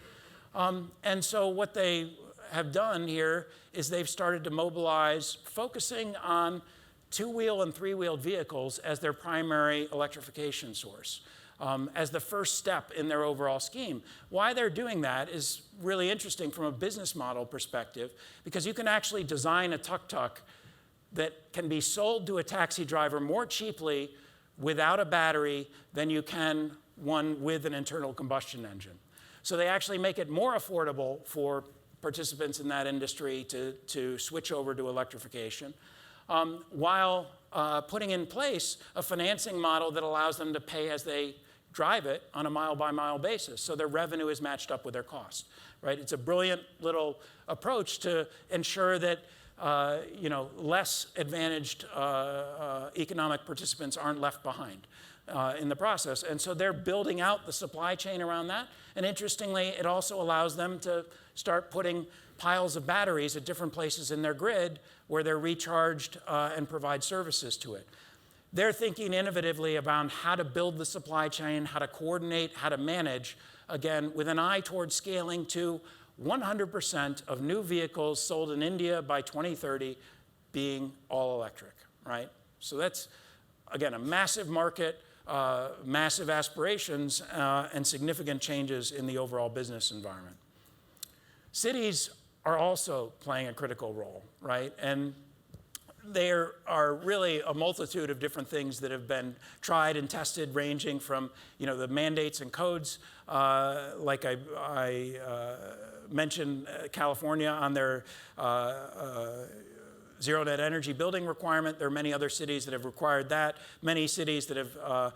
And so what they have done here is they've started to mobilize, focusing on 2-wheel and 3-wheeled vehicles as their primary electrification source, as the first step in their overall scheme. Why they're doing that is really interesting from a business model perspective, because you can actually design a tuk-tuk that can be sold to a taxi driver more cheaply without a battery than you can one with an internal combustion engine. So they actually make it more affordable for participants in that industry to switch over to electrification, while putting in place a financing model that allows them to pay as they drive it on a mile-by-mile basis. So their revenue is matched up with their cost, right? It's a brilliant little approach to ensure that less advantaged economic participants aren't left behind in the process. And so they're building out the supply chain around that. And interestingly, it also allows them to start putting piles of batteries at different places in their grid where they're recharged and provide services to it. They're thinking innovatively about how to build the supply chain, how to coordinate, how to manage, again, with an eye towards scaling to 100% of new vehicles sold in India by 2030 being all electric, right? So that's, again, a massive market, massive aspirations, and significant changes in the overall business environment. Cities are also playing a critical role, right? And there are really a multitude of different things that have been tried and tested, ranging from the mandates and codes, like I mentioned California on their zero net energy building requirement. There are many other cities that have required that. Many cities that have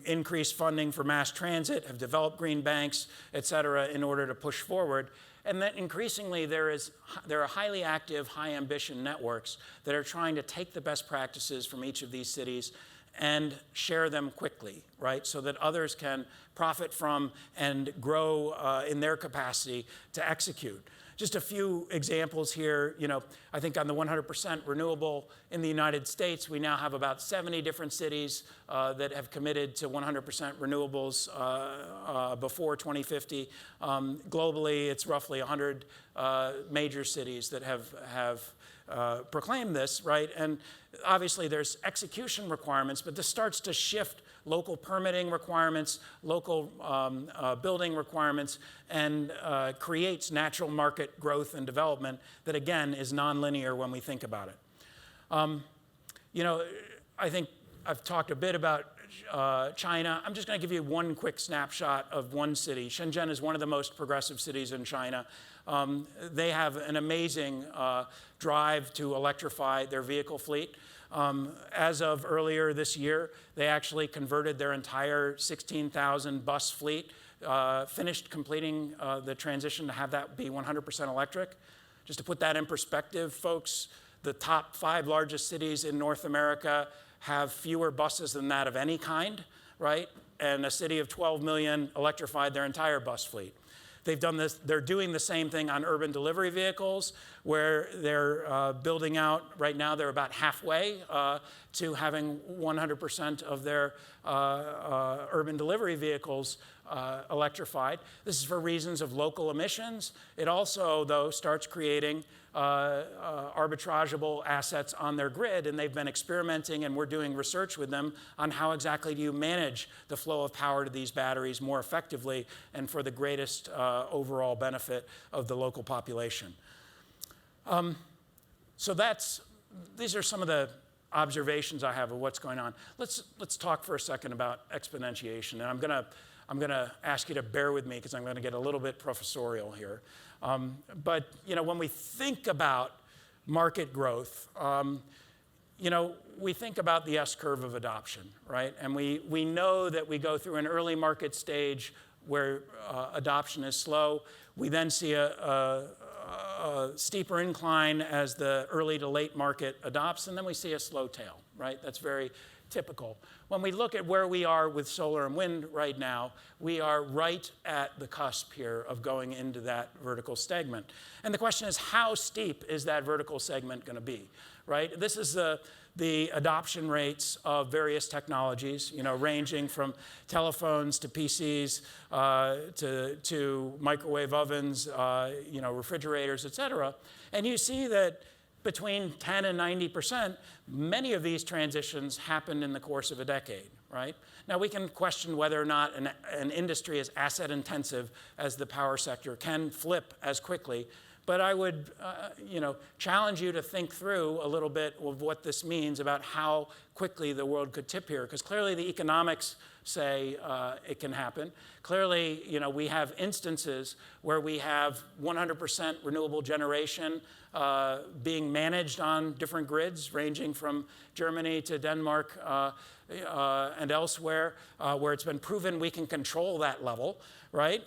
increased funding for mass transit, have developed green banks, et cetera, in order to push forward. And then increasingly, there are highly active, high ambition networks that are trying to take the best practices from each of these cities and share them quickly, right? So that others can profit from and grow in their capacity to execute. Just a few examples here. I think on the 100% renewable in the United States, we now have about 70 different cities that have committed to 100% renewables before 2050. Globally, it's roughly 100 major cities that have proclaimed this, right? And obviously, there's execution requirements, but this starts to shift local permitting requirements, local building requirements, and creates natural market growth and development that, again, is nonlinear when we think about it. I think I've talked a bit about China. I'm just going to give you one quick snapshot of one city. Shenzhen is one of the most progressive cities in China. They have an amazing drive to electrify their vehicle fleet. As of earlier this year, they actually converted their entire 16,000 bus fleet, finished completing the transition to have that be 100% electric. Just to put that in perspective, folks, the top 5 largest cities in North America have fewer buses than that of any kind, right? And a city of 12 million electrified their entire bus fleet. They've done this. They're doing the same thing on urban delivery vehicles, where they're building out. Right now, they're about halfway to having 100% of their urban delivery vehicles electrified. This is for reasons of local emissions. It also, though, starts creating arbitrageable assets on their grid, and they've been experimenting, and we're doing research with them on how exactly do you manage the flow of power to these batteries more effectively and for the greatest overall benefit of the local population. So these are some of the observations I have of what's going on. Let's talk for a second about exponentiation, and I'm gonna ask you to bear with me because I'm gonna get a little bit professorial here. But when we think about market growth, we think about the S-curve of adoption, right? And we know that we go through an early market stage where adoption is slow. We then see a steeper incline as the early to late market adopts, and then we see a slow tail, right? That's very typical. When we look at where we are with solar and wind right now, we are right at the cusp here of going into that vertical segment. And the question is, how steep is that vertical segment going to be, right? This is the adoption rates of various technologies, ranging from telephones to PCs to microwave ovens, refrigerators, et cetera. And you see that between 10 and 90%, many of these transitions happened in the course of a decade, right? Now, we can question whether or not an industry as asset intensive as the power sector can flip as quickly, but I would challenge you to think through a little bit of what this means about how quickly the world could tip here, because clearly the economics say it can happen. Clearly, we have instances where we have 100% renewable generation being managed on different grids, ranging from Germany to Denmark and elsewhere, where it's been proven we can control that level, right?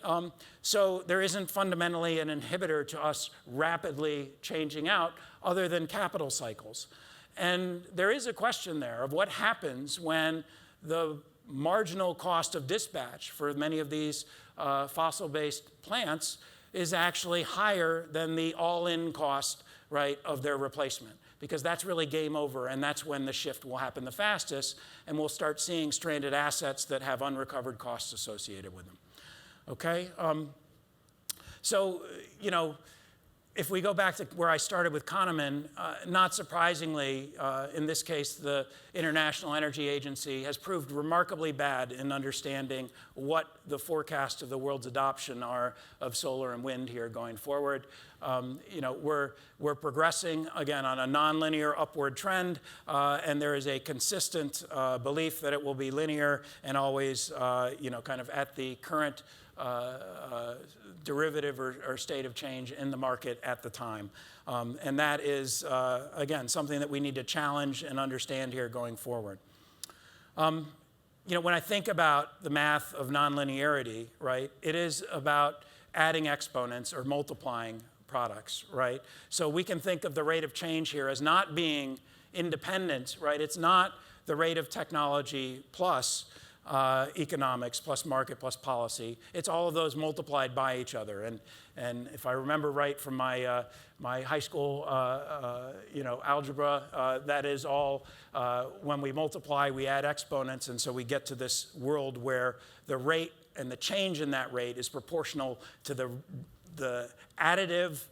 So there isn't fundamentally an inhibitor to us rapidly changing out other than capital cycles. And there is a question there of what happens when the marginal cost of dispatch for many of these fossil-based plants is actually higher than the all-in cost, right, of their replacement, because that's really game over, and that's when the shift will happen the fastest, and we'll start seeing stranded assets that have unrecovered costs associated with them. Okay? So, if we go back to where I started with Kahneman, not surprisingly, in this case, the International Energy Agency has proved remarkably bad in understanding what the forecasts of the world's adoption are of solar and wind here going forward. We're progressing, again, on a nonlinear upward trend, and there is a consistent belief that it will be linear and always, kind of at the current derivative or state of change in the market at the time. And that is, again, something that we need to challenge and understand here going forward. When I think about the math of nonlinearity, right, it is about adding exponents or multiplying products, right? So we can think of the rate of change here as not being independent, right? It's not the rate of technology plus economics plus market plus policy. It's all of those multiplied by each other. And if I remember right from my my high school algebra, that is all when we multiply, we add exponents, and so we get to this world where the rate and the change in that rate is proportional to the additive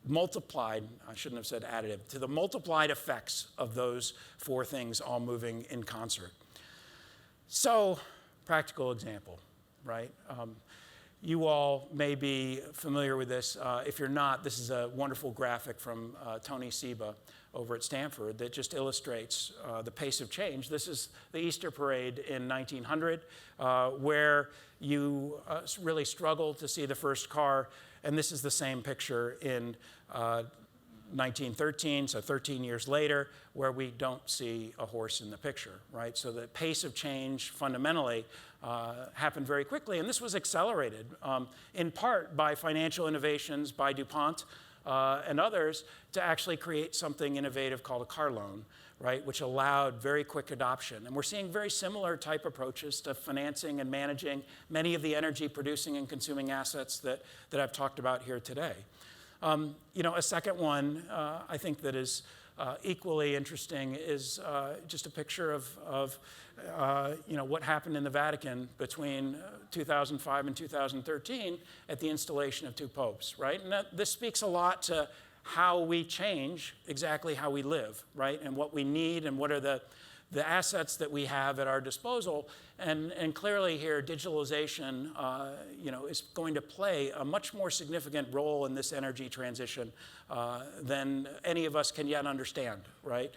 multiplied, I shouldn't have said additive, to the multiplied effects of those four things all moving in concert. So, practical example, right? You all may be familiar with this. If you're not, this is a wonderful graphic from Tony Seba over at Stanford that just illustrates the pace of change. This is the Easter Parade in 1900, where you really struggled to see the first car, and this is the same picture in 1913, so 13 years later, where we don't see a horse in the picture, right? So the pace of change fundamentally happened very quickly, and this was accelerated in part by financial innovations by DuPont and others to actually create something innovative called a car loan, right, which allowed very quick adoption. And we're seeing very similar type approaches to financing and managing many of the energy producing and consuming assets that I've talked about here today. A second one I think that is equally interesting is just a picture of what happened in the Vatican between 2005 and 2013 at the installation of two popes, right? And this speaks a lot to how we change exactly how we live, right? And what we need and what are the assets that we have at our disposal. And clearly here, digitalization, is going to play a much more significant role in this energy transition than any of us can yet understand, right?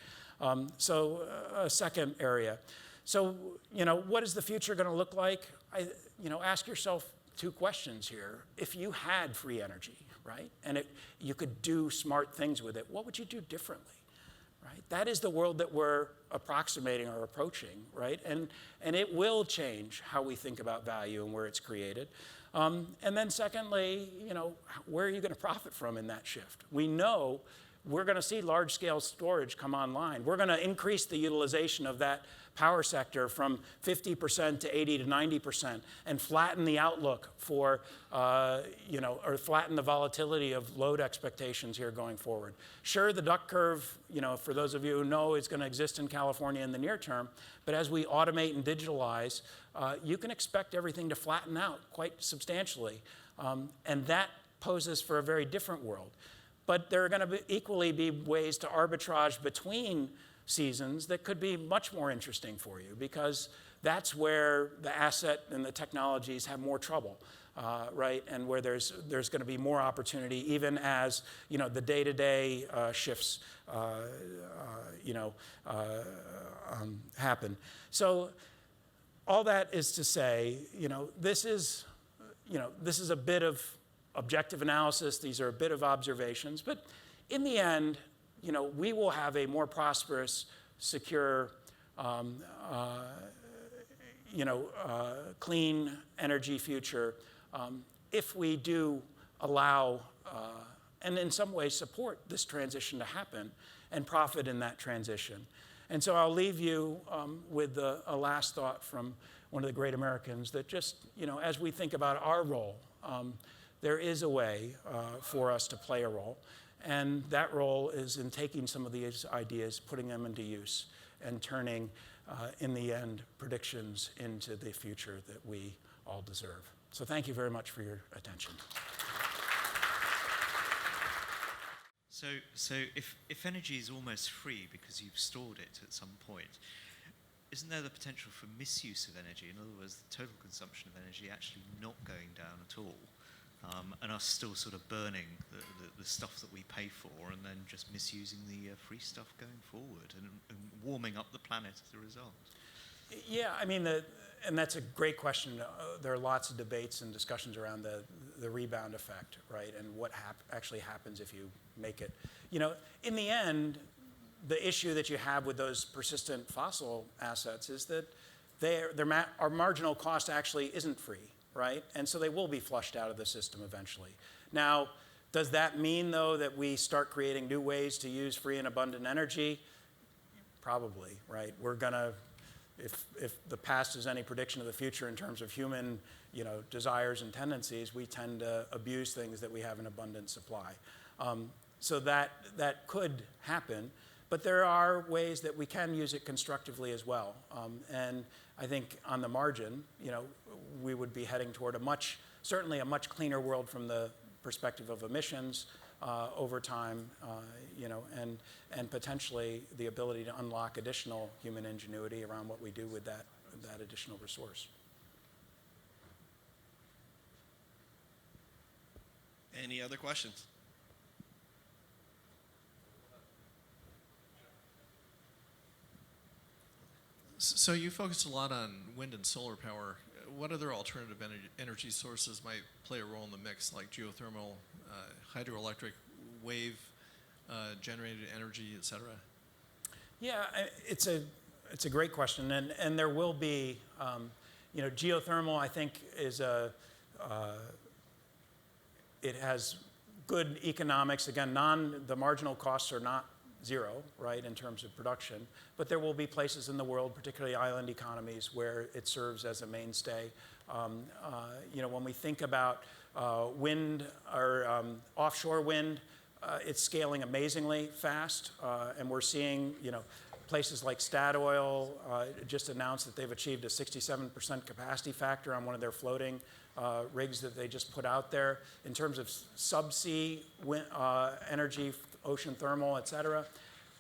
So a second area. So, what is the future going to look like? Ask yourself two questions here. If you had free energy, right, and you could do smart things with it, what would you do differently? Right? That is the world that we're approximating or approaching, right? And it will change how we think about value and where it's created. And then secondly, where are you going to profit from in that shift? We know we're going to see large-scale storage come online. We're going to increase the utilization of that power sector from 50% to 80 to 90% and flatten the outlook for, or flatten the volatility of load expectations here going forward. Sure, the duck curve, for those of you who know, is going to exist in California in the near term, but as we automate and digitalize, you can expect everything to flatten out quite substantially. And that poses for a very different world. But there are going to equally be ways to arbitrage between seasons that could be much more interesting for you, because that's where the asset and the technologies have more trouble, right? And where there's going to be more opportunity, even as the day-to-day shifts, happen. So all that is to say, this is a bit of objective analysis. These are a bit of observations. But in the end, we will have a more prosperous, secure, clean energy future if we do allow and in some ways support this transition to happen and profit in that transition. And so I'll leave you with a last thought from one of the great Americans that just, as we think about our role, there is a way for us to play a role. And that role is in taking some of these ideas, putting them into use, and turning, in the end, predictions into the future that we all deserve. So thank you very much for your attention. So if energy is almost free because you've stored it at some point, isn't there the potential for misuse of energy? In other words, the total consumption of energy actually not going down at all, and us still sort of burning the stuff that we pay for, and then just misusing the free stuff going forward and warming up the planet as a result? Yeah, I mean, and that's a great question. There are lots of debates and discussions around the rebound effect, right? And what actually happens if you make it. In the end, the issue that you have with those persistent fossil assets is that our marginal cost actually isn't free, right? And so they will be flushed out of the system eventually. Now, does that mean, though, that we start creating new ways to use free and abundant energy? Probably, right? We're going to, if the past is any prediction of the future in terms of human, desires and tendencies, we tend to abuse things that we have in abundant supply. So that could happen. But there are ways that we can use it constructively as well. And I think on the margin, we would be heading toward certainly a much cleaner world from the perspective of emissions over time, and potentially the ability to unlock additional human ingenuity around what we do with that additional resource. Any other questions? So you focused a lot on wind and solar power. What other alternative energy sources might play a role in the mix, like geothermal, hydroelectric, wave generated energy, et cetera? Yeah, it's a great question, and there will be, geothermal, I think, it has good economics. Again, the marginal costs are not zero, right, in terms of production, but there will be places in the world, particularly island economies, where it serves as a mainstay. When we think about wind or offshore wind, it's scaling amazingly fast, and we're seeing, places like Statoil just announced that they've achieved a 67% capacity factor on one of their floating rigs that they just put out there. In terms of subsea wind, energy, ocean thermal, et cetera,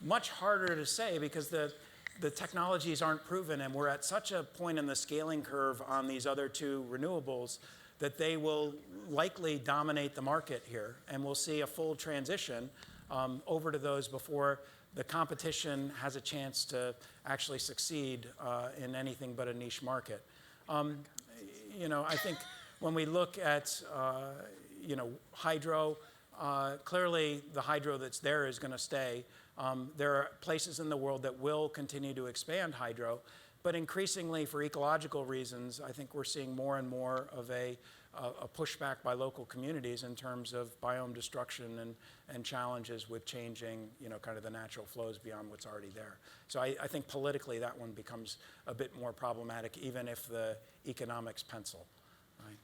much harder to say because the technologies aren't proven, and we're at such a point in the scaling curve on these other two renewables that they will likely dominate the market here, and we'll see a full transition over to those before the competition has a chance to actually succeed in anything but a niche market. I think when we look at hydro, clearly the hydro that's there is going to stay. There are places in the world that will continue to expand hydro, but increasingly for ecological reasons, I think we're seeing more and more of a pushback by local communities in terms of biome destruction and challenges with changing, kind of the natural flows beyond what's already there. So I think politically that one becomes a bit more problematic, even if the economics pencil, right?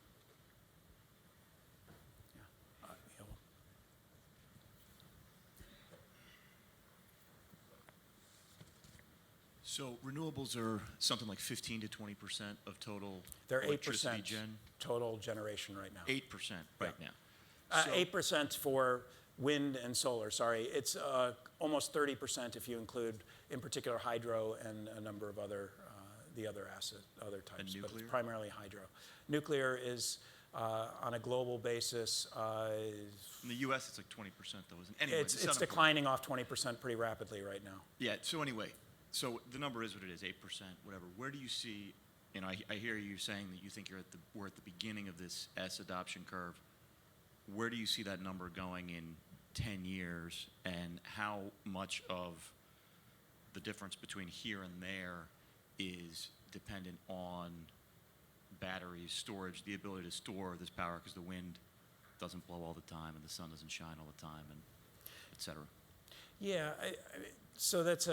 So renewables are something like 15 to 20% of total They're electricity 8% total generation right now. 8% right now. 8% for wind and solar, sorry. It's almost 30% if you include, in particular, hydro and a number of other types. And nuclear? But primarily hydro. Nuclear is, on a global basis... in the U.S., it's like 20% though, isn't it? Anyway, it's declining off 20% pretty rapidly right now. Yeah, so anyway, So the number is what it is, 8%, whatever. Where do you see, and I hear you saying that you think we're at the beginning of this S adoption curve. Where do you see that number going in 10 years, and how much of the difference between here and there is dependent on batteries, storage, the ability to store this power because the wind doesn't blow all the time and the sun doesn't shine all the time, and et cetera? Yeah, so it's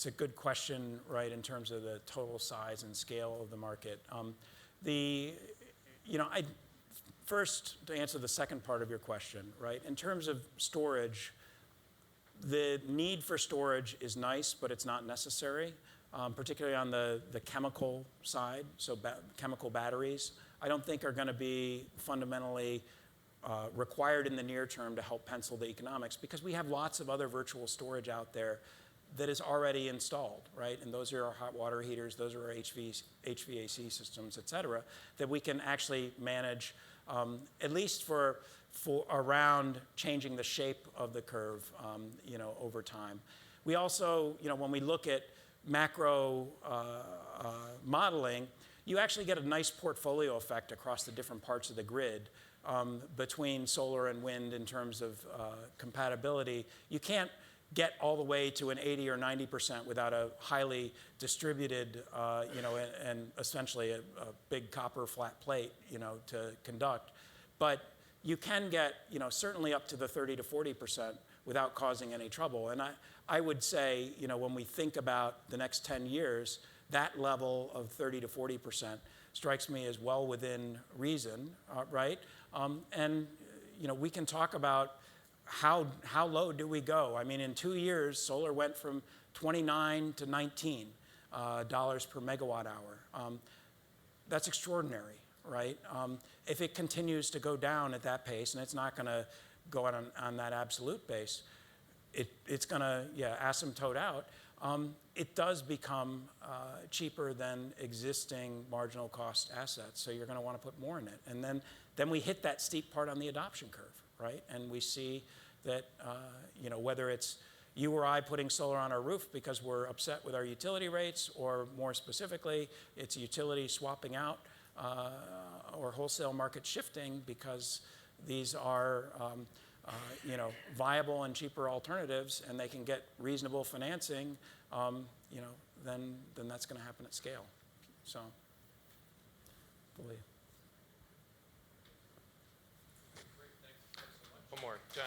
a good question, right, in terms of the total size and scale of the market. First, to answer the second part of your question, right, in terms of storage, the need for storage is nice, but it's not necessary, particularly on the chemical side, so chemical batteries. I don't think are going to be fundamentally required in the near term to help pencil the economics, because we have lots of other virtual storage out there that is already installed, right? And those are our hot water heaters, those are our HVAC systems, et cetera, that we can actually manage at least for around changing the shape of the curve, over time. We also, when we look at macro modeling, you actually get a nice portfolio effect across the different parts of the grid between solar and wind in terms of compatibility. You can't get all the way to an 80 or 90% without a highly distributed, and essentially a big copper flat plate, to conduct. But you can get, certainly up to the 30 to 40% without causing any trouble. And I would say, when we think about the next 10 years, that level of 30 to 40% strikes me as well within reason, right? And, we can talk about how low do we go? I mean, in 2 years, solar went from 29 to 19 dollars per megawatt hour. That's extraordinary, right? If it continues to go down at that pace, and it's not going to go on that absolute base, it's going to, asymptote out. It does become cheaper than existing marginal cost assets, so you're going to want to put more in it. And then we hit that steep part on the adoption curve, right? And we see that, whether it's you or I putting solar on our roof because we're upset with our utility rates, or more specifically, it's utility swapping out or wholesale market shifting because these are, viable and cheaper alternatives, and they can get reasonable financing, then that's going to happen at scale. So, believe. One more, Jon.